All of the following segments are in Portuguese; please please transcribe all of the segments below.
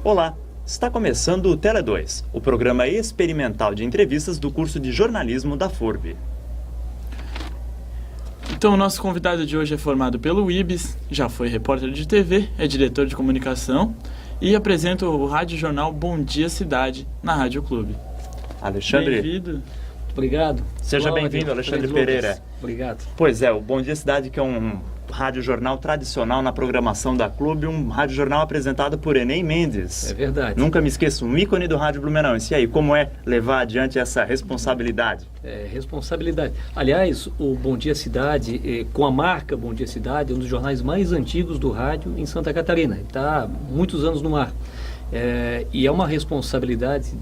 Olá, está começando o Tele 2, o programa experimental de entrevistas do curso de jornalismo da FURB. Então, o nosso convidado de hoje é formado pelo IBS, já foi repórter de TV, é diretor de comunicação e apresenta o rádio jornal Bom Dia Cidade na Rádio Clube. Alexandre, Bem-vindo. Obrigado. Seja bem-vindo, Alexandre Pereira. Obrigado. Pois é, o Bom Dia Cidade, que é um rádio-jornal tradicional na programação da Clube, um rádio-jornal apresentado por Enem Mendes. É verdade. Nunca me esqueço, um ícone do Rádio Blumenauense. E aí, como é levar adiante essa responsabilidade? Responsabilidade. Aliás, o Bom Dia Cidade, com a marca Bom Dia Cidade, é um dos jornais mais antigos do rádio em Santa Catarina. Está há muitos anos no ar. E é uma responsabilidade,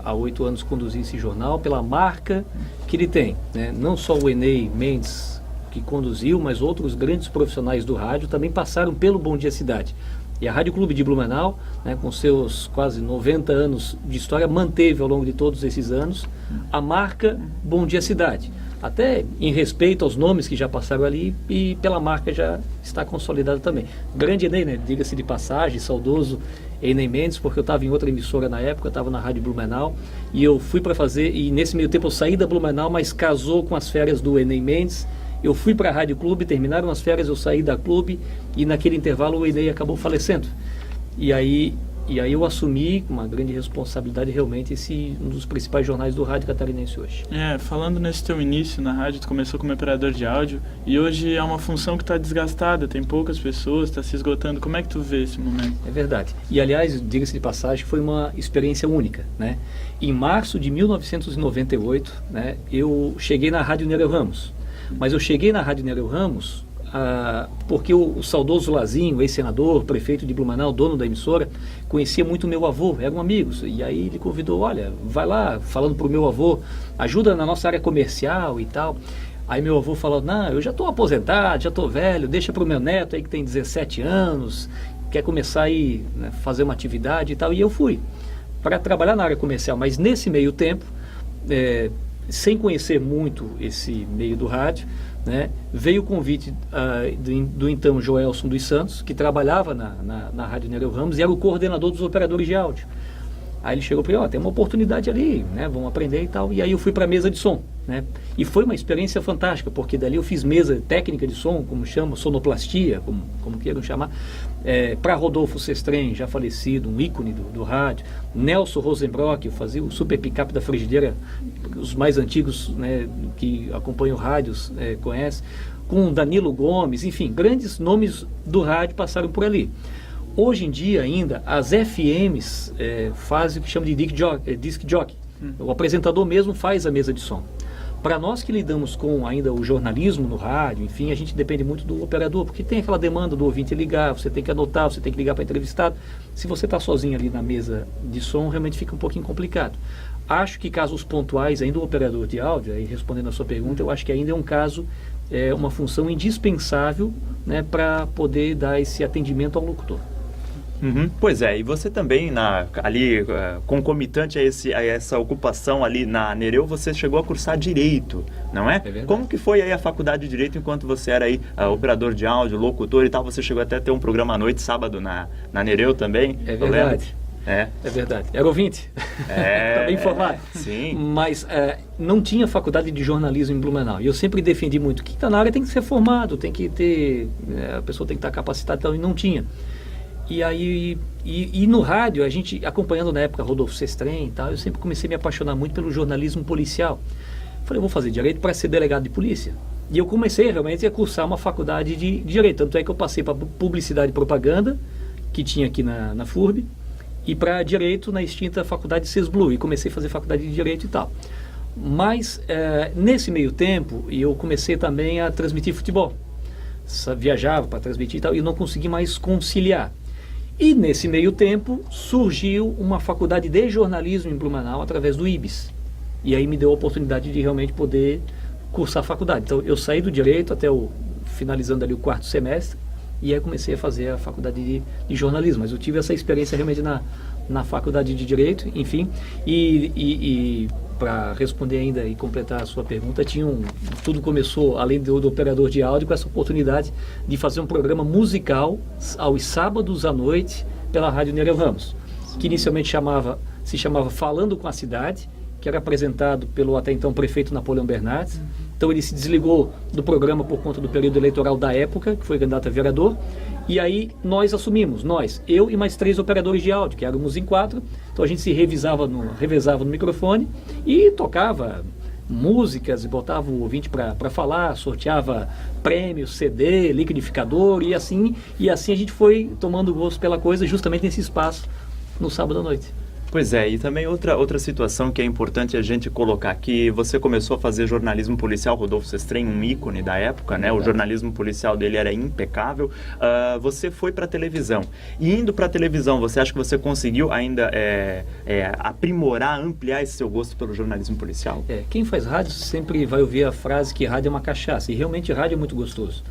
há 8 anos, conduzir esse jornal pela marca que ele tem, né? Não só o Enem Mendes que conduziu, mas outros grandes profissionais do rádio também passaram pelo Bom Dia Cidade. E a Rádio Clube de Blumenau, né, com seus quase 90 anos de história, manteve ao longo de todos esses anos a marca Bom Dia Cidade. Até em respeito aos nomes que já passaram ali e pela marca já está consolidada também. Grande Enem, né? Diga-se de passagem, saudoso Enem Mendes, porque eu estava em outra emissora na época, eu estava na Rádio Blumenau, e eu fui para fazer, e nesse meio tempo eu saí da Blumenau, mas casou com as férias do Enem Mendes. Eu fui para a Rádio Clube, terminaram as férias, eu saí da Clube, e naquele intervalo o Enem acabou falecendo. E aí eu assumi com uma grande responsabilidade realmente um dos principais jornais do rádio catarinense hoje. Falando nesse teu início na rádio, tu começou como operador de áudio e hoje é uma função que está desgastada, tem poucas pessoas, está se esgotando. Como é que tu vê esse momento? É verdade. E aliás, diga-se de passagem, foi uma experiência única, né? Em março de 1998, né, eu cheguei na Rádio Nereu Ramos. Mas eu cheguei na Rádio Nereu Ramos porque o saudoso Lazinho, ex-senador, prefeito de Blumenau, dono da emissora, conhecia muito meu avô, eram amigos. E aí ele convidou, olha, vai lá, falando para o meu avô, ajuda na nossa área comercial e tal. Aí meu avô falou, não, eu já estou aposentado, já estou velho, deixa para o meu neto aí que tem 17 anos, quer começar aí, né, fazer uma atividade e tal. E eu fui para trabalhar na área comercial, mas nesse meio tempo, sem conhecer muito esse meio do rádio, né, veio o convite do então Joelson dos Santos, que trabalhava na Rádio Nereu Ramos e era o coordenador dos operadores de áudio. Aí ele chegou para mim, tem uma oportunidade ali, né, vamos aprender e tal. E aí eu fui para a mesa de som, né, e foi uma experiência fantástica, porque dali eu fiz mesa técnica de som, como chama, sonoplastia, como queiram chamar, para Rodolfo Sestrem, já falecido, um ícone do rádio, Nelson Rosenbrock, eu fazia o super picape da frigideira, os mais antigos, né, que acompanham rádios conhecem, com Danilo Gomes, enfim, grandes nomes do rádio passaram por ali. Hoje em dia ainda, as FMs fazem o que chama de disc jockey. O apresentador mesmo faz a mesa de som. Para nós que lidamos com ainda o jornalismo no rádio, enfim, a gente depende muito do operador, porque tem aquela demanda do ouvinte ligar, você tem que anotar, você tem que ligar para entrevistado. Se você está sozinho ali na mesa de som, realmente fica um pouquinho complicado. Acho que casos pontuais, ainda o operador de áudio, aí respondendo a sua pergunta, eu acho que ainda é um caso, uma função indispensável, né, para poder dar esse atendimento ao locutor. Uhum. Pois é, e você também, ali, concomitante a essa ocupação ali na Nereu, você chegou a cursar Direito, não é? É verdade. Como que foi aí a faculdade de Direito enquanto você era aí operador de áudio, locutor e tal? Você chegou até a ter um programa à noite, sábado, na Nereu também? É verdade. É verdade. Era ouvinte. Está bem informado. Sim. Mas não tinha faculdade de jornalismo em Blumenau. E eu sempre defendi muito que está na área tem que ser formado, tem que ter, a pessoa tem que estar capacitada, então, e não tinha. E aí, e no rádio, a gente, acompanhando na época Rodolfo Sestrem e tal, eu sempre comecei a me apaixonar muito pelo jornalismo policial. Falei, vou fazer Direito para ser delegado de polícia. E eu comecei realmente a cursar uma faculdade de Direito. Tanto é que eu passei para Publicidade e Propaganda, que tinha aqui na FURB, e para Direito na extinta Faculdade CESBLU. E comecei a fazer faculdade de Direito e tal. Mas, nesse meio tempo, eu comecei também a transmitir futebol. Viajava para transmitir e tal, e não consegui mais conciliar. E nesse meio tempo surgiu uma faculdade de jornalismo em Blumenau através do IBS. E aí me deu a oportunidade de realmente poder cursar a faculdade. Então eu saí do Direito até finalizando ali o 4º semestre e aí comecei a fazer a faculdade de jornalismo. Mas eu tive essa experiência realmente na faculdade de Direito, enfim. E para responder ainda e completar a sua pergunta, tudo começou, além do operador de áudio, com essa oportunidade de fazer um programa musical aos sábados à noite, pela Rádio Nereu Ramos, que inicialmente se chamava Falando com a Cidade, que era apresentado pelo até então prefeito Napoleão Bernardes. Então ele se desligou do programa por conta do período eleitoral da época, que foi candidato a vereador, e aí nós assumimos, eu e mais 3 operadores de áudio, que éramos em 4, então a gente se revezava no microfone e tocava músicas, botava o ouvinte para falar, sorteava prêmios, CD, liquidificador, e assim a gente foi tomando gosto pela coisa justamente nesse espaço no sábado à noite. Pois é, e também outra situação que é importante a gente colocar, que você começou a fazer jornalismo policial, Rodolfo Sestrem, um ícone da época, né? O jornalismo policial dele era impecável. Você foi para a televisão. E indo para a televisão, você acha que você conseguiu ainda aprimorar, ampliar esse seu gosto pelo jornalismo policial? Quem faz rádio sempre vai ouvir a frase que rádio é uma cachaça, e realmente rádio é muito gostoso.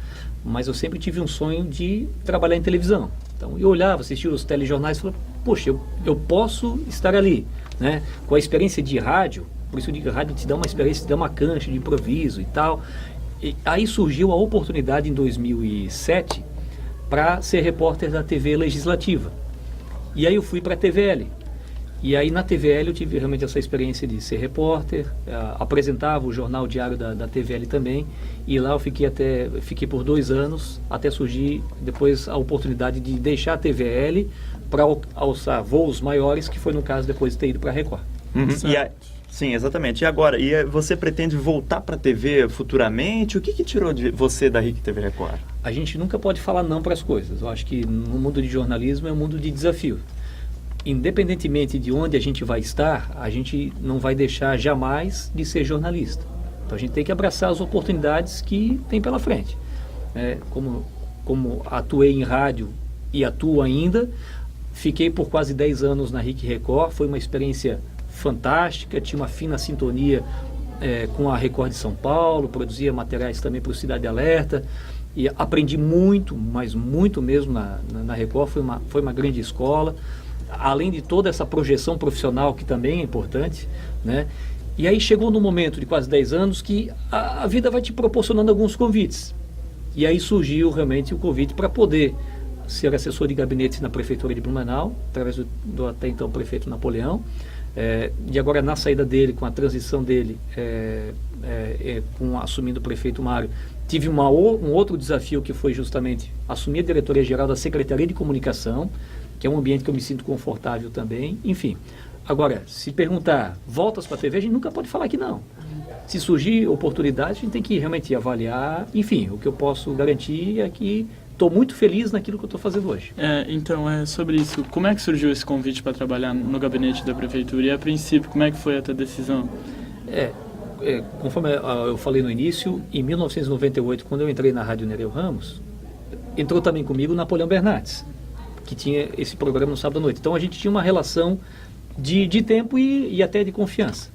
Mas eu sempre tive um sonho de trabalhar em televisão. Então eu olhava, assistia os telejornais e falava, poxa, eu posso estar ali, né? Com a experiência de rádio, por isso eu digo que a rádio te dá uma experiência, te dá uma cancha de improviso e tal. E aí surgiu a oportunidade em 2007 para ser repórter da TV Legislativa. E aí eu fui para a TVL. E aí na TVL eu tive realmente essa experiência de ser repórter, apresentava o jornal diário da TVL também, e lá eu fiquei por 2 anos, até surgir depois a oportunidade de deixar a TVL para alçar voos maiores, que foi no caso depois de ter ido para a Record. Sim, exatamente. E agora, você pretende voltar para a TV futuramente? O que tirou de você da RIC TV Record? A gente nunca pode falar não para as coisas. Eu acho que no mundo de jornalismo é um mundo de desafio. Independentemente de onde a gente vai estar, a gente não vai deixar jamais de ser jornalista. Então a gente tem que abraçar as oportunidades que tem pela frente. Como atuei em rádio e atuo ainda, fiquei por quase 10 anos na RIC Record, foi uma experiência fantástica, tinha uma fina sintonia com a Record de São Paulo, produzia materiais também para o Cidade Alerta, e aprendi muito, mas muito mesmo na Record, foi uma grande escola. Além de toda essa projeção profissional que também é importante, né? E aí chegou no momento de quase 10 anos que a vida vai te proporcionando alguns convites. E aí surgiu realmente o convite para poder ser assessor de gabinete na Prefeitura de Blumenau, através do até então prefeito Napoleão. E agora na saída dele, com a transição dele, assumindo o prefeito Mário, tive um outro desafio que foi justamente assumir a diretoria-geral da Secretaria de Comunicação, que é um ambiente que eu me sinto confortável também, enfim. Agora, se perguntar, voltas para a TV, a gente nunca pode falar que não. Se surgir oportunidade, a gente tem que realmente avaliar, enfim, o que eu posso garantir é que estou muito feliz naquilo que eu estou fazendo hoje. Então, sobre isso, como é que surgiu esse convite para trabalhar no gabinete da Prefeitura? E a princípio, como é que foi a tua decisão? Conforme eu falei no início, em 1998, quando eu entrei na Rádio Nereu Ramos, entrou também comigo o Napoleão Bernardes, que tinha esse programa no sábado à noite. Então a gente tinha uma relação de tempo e até de confiança.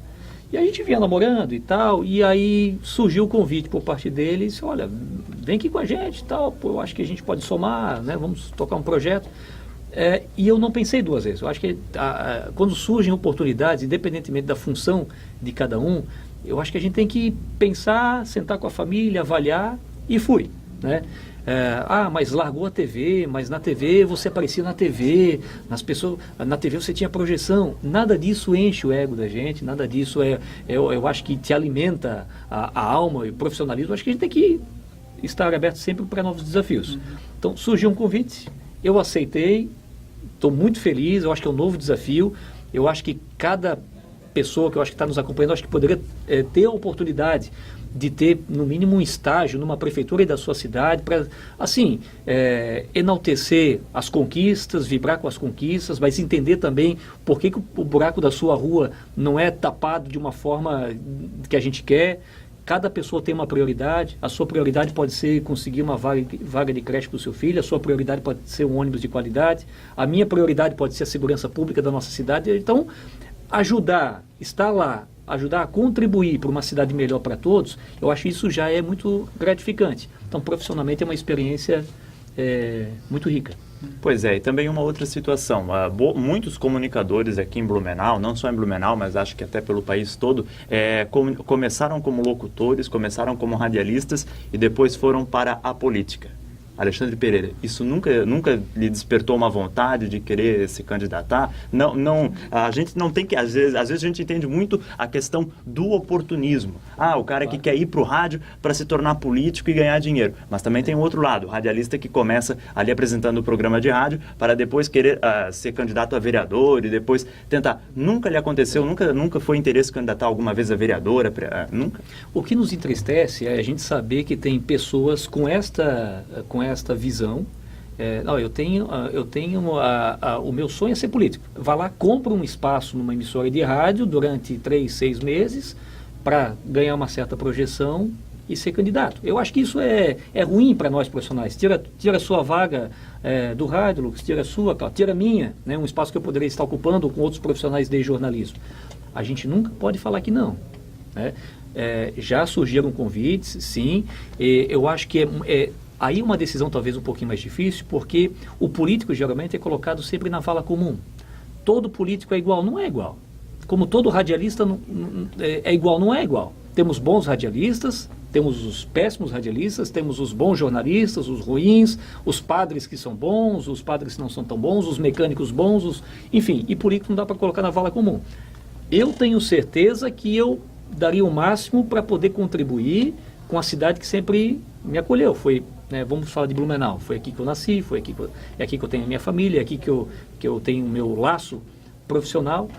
E a gente vinha namorando e tal, e aí surgiu o convite por parte dele, e disse, olha, vem aqui com a gente e tal, eu acho que a gente pode somar, né, vamos tocar um projeto. E eu não pensei 2 vezes. Eu acho que quando surgem oportunidades, independentemente da função de cada um, eu acho que a gente tem que pensar, sentar com a família, avaliar, e fui, né? Mas largou a TV, mas na TV você aparecia na TV, na TV você tinha projeção. Nada disso enche o ego da gente, nada disso eu acho que te alimenta a alma e o profissionalismo. Eu acho que a gente tem que estar aberto sempre para novos desafios. Então surgiu um convite, eu aceitei, estou muito feliz, eu acho que é um novo desafio. Eu acho que cada pessoa que eu acho que está nos acompanhando, eu acho que poderia ter a oportunidade de ter, no mínimo, um estágio numa prefeitura da sua cidade, para, assim, enaltecer as conquistas, vibrar com as conquistas, mas entender também por que o buraco da sua rua não é tapado de uma forma que a gente quer. Cada pessoa tem uma prioridade. A sua prioridade pode ser conseguir uma vaga de creche para o seu filho, a sua prioridade pode ser um ônibus de qualidade, a minha prioridade pode ser a segurança pública da nossa cidade. Então, ajudar, estar lá, ajudar a contribuir para uma cidade melhor para todos, eu acho que isso já é muito gratificante. Então, profissionalmente, é uma experiência muito rica. Pois é, e também uma outra situação. Muitos comunicadores aqui em Blumenau, não só em Blumenau, mas acho que até pelo país todo, começaram como locutores, começaram como radialistas e depois foram para a política. Alexandre Pereira, isso nunca lhe despertou uma vontade de querer se candidatar? Não, a gente não tem que, às vezes a gente entende muito a questão do oportunismo. O cara que quer ir para o rádio para se tornar político e ganhar dinheiro. Mas também tem o outro lado, o radialista que começa ali apresentando o programa de rádio para depois querer ser candidato a vereador e depois tentar. Nunca lhe aconteceu, nunca foi interesse candidatar alguma vez a vereadora? Nunca? O que nos entristece é a gente saber que tem pessoas com esta visão. Eu tenho o meu sonho é ser político. Vá lá, compra um espaço numa emissora de rádio durante 3, 6 meses para ganhar uma certa projeção e ser candidato. Eu acho que isso é ruim para nós profissionais. Tira a sua vaga do rádio, Lucas, tira a sua, tira a minha, né, um espaço que eu poderia estar ocupando com outros profissionais de jornalismo. A gente nunca pode falar que não, né? Já surgiram convites, sim. Eu acho que aí uma decisão talvez um pouquinho mais difícil, porque o político geralmente é colocado sempre na vala comum. Todo político é igual, não é igual. Como todo radialista é igual, não é igual. Temos bons radialistas, temos os péssimos radialistas, temos os bons jornalistas, os ruins, os padres que são bons, os padres que não são tão bons, os mecânicos bons, enfim, e político não dá para colocar na vala comum. Eu tenho certeza que eu daria o máximo para poder contribuir com a cidade que sempre me acolheu. Foi, vamos falar de Blumenau, foi aqui que eu nasci, é aqui que eu tenho a minha família, é aqui que eu tenho o meu laço profissional.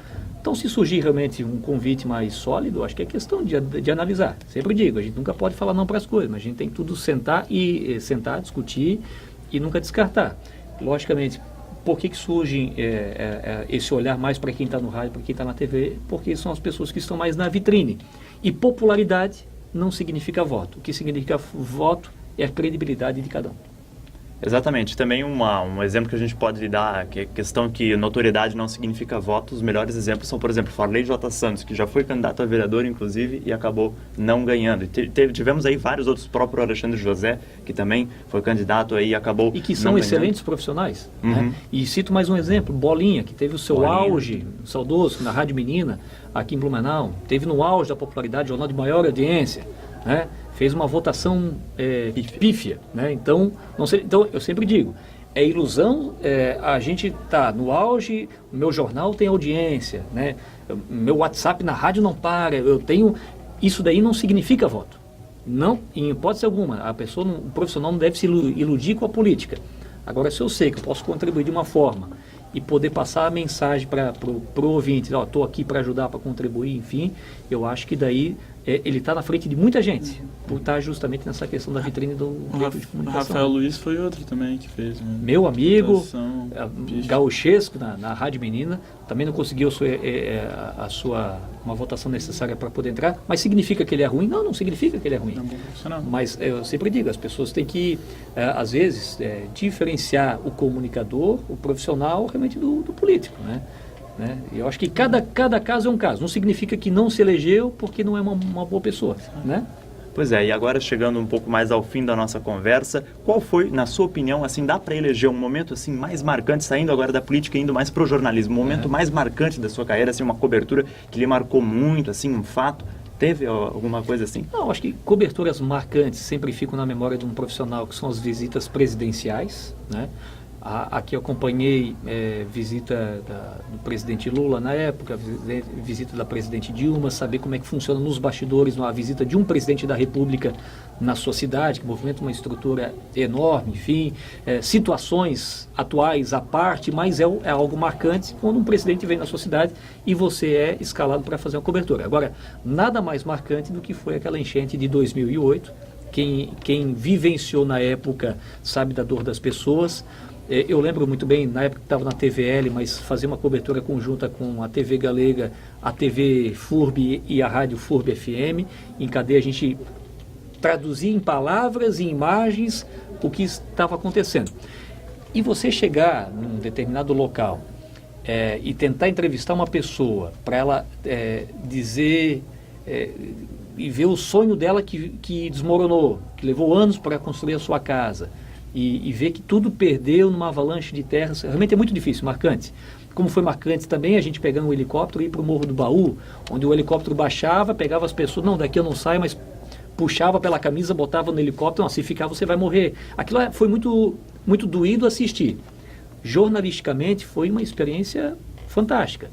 Então, se surgir realmente um convite mais sólido, acho que é questão de analisar. Sempre digo, a gente nunca pode falar não para as coisas, mas a gente tem que tudo sentar, discutir e nunca descartar. Logicamente, por que surge esse olhar mais para quem está no rádio, para quem está na TV? Porque são as pessoas que estão mais na vitrine. E popularidade não significa voto. O que significa voto é a credibilidade de cada um. Exatamente. Também um exemplo que a gente pode dar, que é a questão que notoriedade não significa voto. Os melhores exemplos são, por exemplo, Farley J. Santos, que já foi candidato a vereador, inclusive, e acabou não ganhando. E tivemos aí vários outros, próprio Alexandre José, que também foi candidato aí e acabou e que são excelentes profissionais. Uhum. Né? E cito mais um exemplo, Bolinha, que teve o seu auge, saudoso, na Rádio Menina, aqui em Blumenau. Teve no auge da popularidade, jornal de maior audiência, né? Fez uma votação pífia, né? Então eu sempre digo, é ilusão, a gente está no auge, o meu jornal tem audiência, né? Meu WhatsApp na rádio não para, isso daí não significa voto. Não, em hipótese alguma, o profissional não deve se iludir com a política. Agora, se eu sei que eu posso contribuir de uma forma e poder passar a mensagem para o ouvinte, estou aqui para ajudar, para contribuir, enfim, eu acho que daí ele está na frente de muita gente, por estar justamente nessa questão da vitrine do veículo de comunicação. Rafael Luiz foi outro também que fez. Meu amigo, gauchesco na Rádio Menina, também não conseguiu uma votação necessária para poder entrar, mas significa que ele é ruim? Não significa que ele é ruim. Não. Mas eu sempre digo, as pessoas têm que, às vezes, diferenciar o comunicador, o profissional, realmente do político, né? E eu acho que cada caso é um caso. Não significa que não se elegeu porque não é uma boa pessoa, né? Pois é, e agora chegando um pouco mais ao fim da nossa conversa, qual foi, na sua opinião, assim, dá para eleger um momento assim mais marcante, saindo agora da política e indo mais para o jornalismo, um momento mais marcante da sua carreira, assim, uma cobertura que lhe marcou muito, assim, um fato? Teve alguma coisa assim? Não, acho que coberturas marcantes sempre ficam na memória de um profissional, que são as visitas presidenciais, né? Aqui eu acompanhei visita do presidente Lula na época, visita da presidente Dilma, saber como é que funciona nos bastidores a visita de um presidente da República na sua cidade, que movimenta uma estrutura enorme, enfim, situações atuais à parte, mas é algo marcante quando um presidente vem na sua cidade e você é escalado para fazer uma cobertura. Agora, nada mais marcante do que foi aquela enchente de 2008, quem vivenciou na época sabe da dor das pessoas. Eu lembro muito bem, na época que estava na TVL, mas fazia uma cobertura conjunta com a TV Galega, a TV FURB e a Rádio FURB FM. Em cadeia a gente traduzia em palavras e imagens o que estava acontecendo. E você chegar num determinado local e tentar entrevistar uma pessoa para ela dizer e ver o sonho dela que desmoronou, que levou anos para construir a sua casa, e ver que tudo perdeu numa avalanche de terras, realmente é muito difícil, marcante. Como foi marcante também a gente pegando um helicóptero e ir para o Morro do Baú, onde o helicóptero baixava, pegava as pessoas, não, daqui eu não saio, mas puxava pela camisa, botava no helicóptero, não, se ficar você vai morrer. Aquilo foi muito, muito doído assistir. Jornalisticamente foi uma experiência fantástica.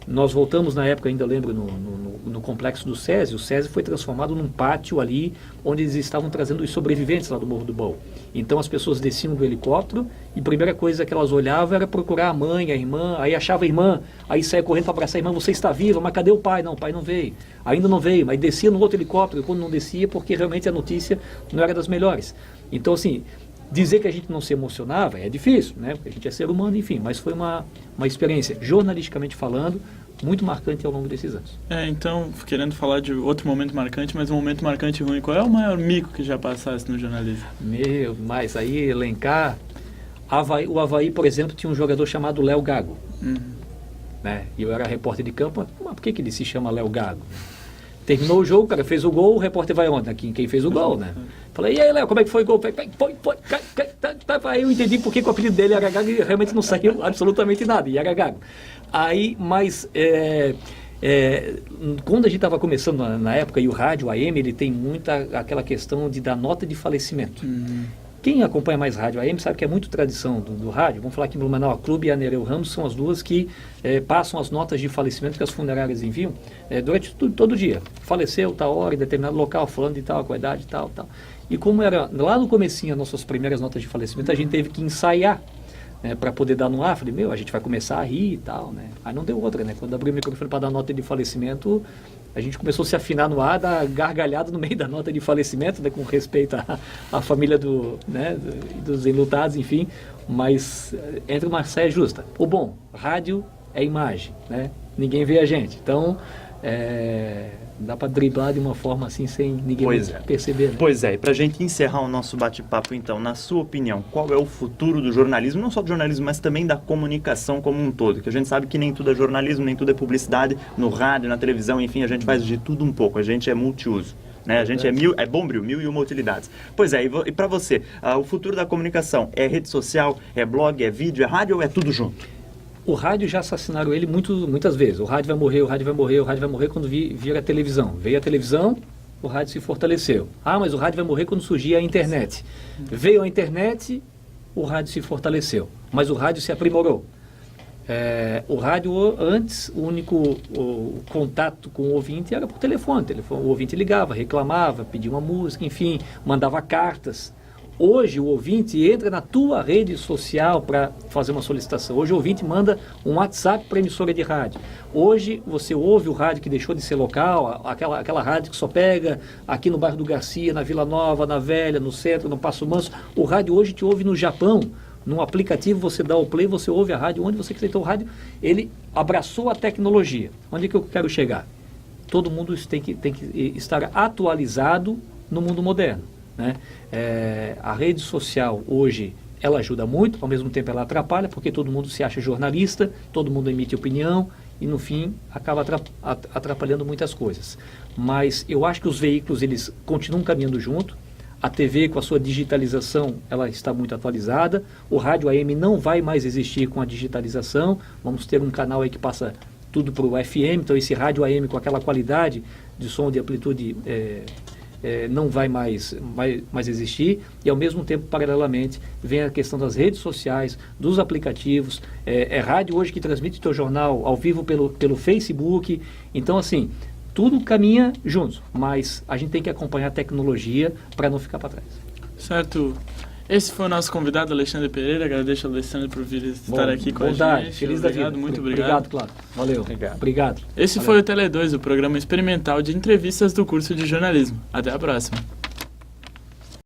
Nós voltamos na época, ainda lembro, no complexo do SESI. O SESI foi transformado num pátio ali, onde eles estavam trazendo os sobreviventes lá do Morro do Baú. Então as pessoas desciam do helicóptero e a primeira coisa que elas olhavam era procurar a mãe, a irmã, aí achava a irmã, aí saia correndo para abraçar a irmã, você está viva, mas cadê o pai? Não, o pai não veio. Ainda não veio, mas descia no outro helicóptero, quando não descia, porque realmente a notícia não era das melhores. Então, assim, dizer que a gente não se emocionava é difícil, né? Porque a gente é ser humano, enfim, mas foi uma experiência, jornalisticamente falando, muito marcante ao longo desses anos. Então, querendo falar de outro momento marcante, mas um momento marcante ruim, qual é o maior mico que já passasse no jornalismo? Mas aí elencar... o Avaí, por exemplo, tinha um jogador chamado Léo Gago. Né? E eu era repórter de campo, mas por que ele se chama Léo Gago? Terminou o jogo, o cara fez o gol, o repórter vai onde? Aqui, quem fez o gol, né? Falei, e aí, Léo, como é que foi o gol? Aí eu entendi por que o apelido dele era Gago e realmente não saiu absolutamente nada, e era Gago. Aí, mas quando a gente estava começando na época, e o rádio AM, ele tem muita aquela questão de dar nota de falecimento. Quem acompanha mais rádio AM sabe que é muito tradição do rádio. Vamos falar que Blumenau Clube e a Nereu Ramos são as duas que passam as notas de falecimento que as funerárias enviam durante todo dia. Faleceu, tal hora, em determinado local, falando de tal, com a idade, tal. E como era lá no comecinho as nossas primeiras notas de falecimento, a gente teve que ensaiar para poder dar no ar. Falei, a gente vai começar a rir e tal, né? Aí não deu outra, né? Quando abri o microfone para dar nota de falecimento, a gente começou a se afinar no ar, dar gargalhada no meio da nota de falecimento, né, com respeito à família dos enlutados, enfim, mas entre uma saia justa. O bom, rádio é imagem, né? Ninguém vê a gente, então dá para driblar de uma forma assim, sem ninguém perceber. Né? Pois é, e para a gente encerrar o nosso bate-papo então, na sua opinião, qual é o futuro do jornalismo, não só do jornalismo, mas também da comunicação como um todo? Que a gente sabe que nem tudo é jornalismo, nem tudo é publicidade, no rádio, na televisão, enfim, a gente faz de tudo um pouco, a gente é multiuso. Né? A gente é bombril, mil e uma utilidades. Pois é, e para você, o futuro da comunicação é rede social, é blog, é vídeo, é rádio ou é tudo junto? O rádio já assassinaram ele muitas vezes. O rádio vai morrer, o rádio vai morrer, o rádio vai morrer quando vira a televisão. Veio a televisão, o rádio se fortaleceu. Mas o rádio vai morrer quando surgir a internet. Veio a internet, o rádio se fortaleceu. Mas o rádio se aprimorou. O rádio antes, o contato com o ouvinte era por telefone. O ouvinte ligava, reclamava, pedia uma música, enfim, mandava cartas. Hoje o ouvinte entra na tua rede social para fazer uma solicitação. Hoje o ouvinte manda um WhatsApp para a emissora de rádio. Hoje você ouve o rádio que deixou de ser local, aquela rádio que só pega aqui no bairro do Garcia, na Vila Nova, na Velha, no Centro, no Passo Manso. O rádio hoje te ouve no Japão. Num aplicativo você dá o play, você ouve a rádio onde você quiser. Então o rádio, ele abraçou a tecnologia. Onde é que eu quero chegar? Todo mundo tem que estar atualizado no mundo moderno. Né? A rede social hoje ela ajuda muito, ao mesmo tempo ela atrapalha, porque todo mundo se acha jornalista, todo mundo emite opinião e no fim acaba atrapalhando muitas coisas. Mas eu acho que os veículos eles continuam caminhando junto. A TV com a sua digitalização ela está muito atualizada. O rádio AM não vai mais existir com a digitalização. Vamos ter um canal aí que passa tudo para o FM, então esse rádio AM com aquela qualidade de som, de amplitude não vai mais existir, e ao mesmo tempo, paralelamente, vem a questão das redes sociais, dos aplicativos, rádio hoje que transmite o teu jornal ao vivo pelo Facebook. Então, assim, tudo caminha juntos, mas a gente tem que acompanhar a tecnologia para não ficar para trás. Certo. Esse foi o nosso convidado, Alexandre Pereira. Agradeço ao Alexandre por vir estar aqui com a gente. Feliz da vida. Muito obrigado. Obrigado, claro. Valeu. Obrigado. Esse foi o Tele2, o programa experimental de entrevistas do curso de jornalismo. Até a próxima.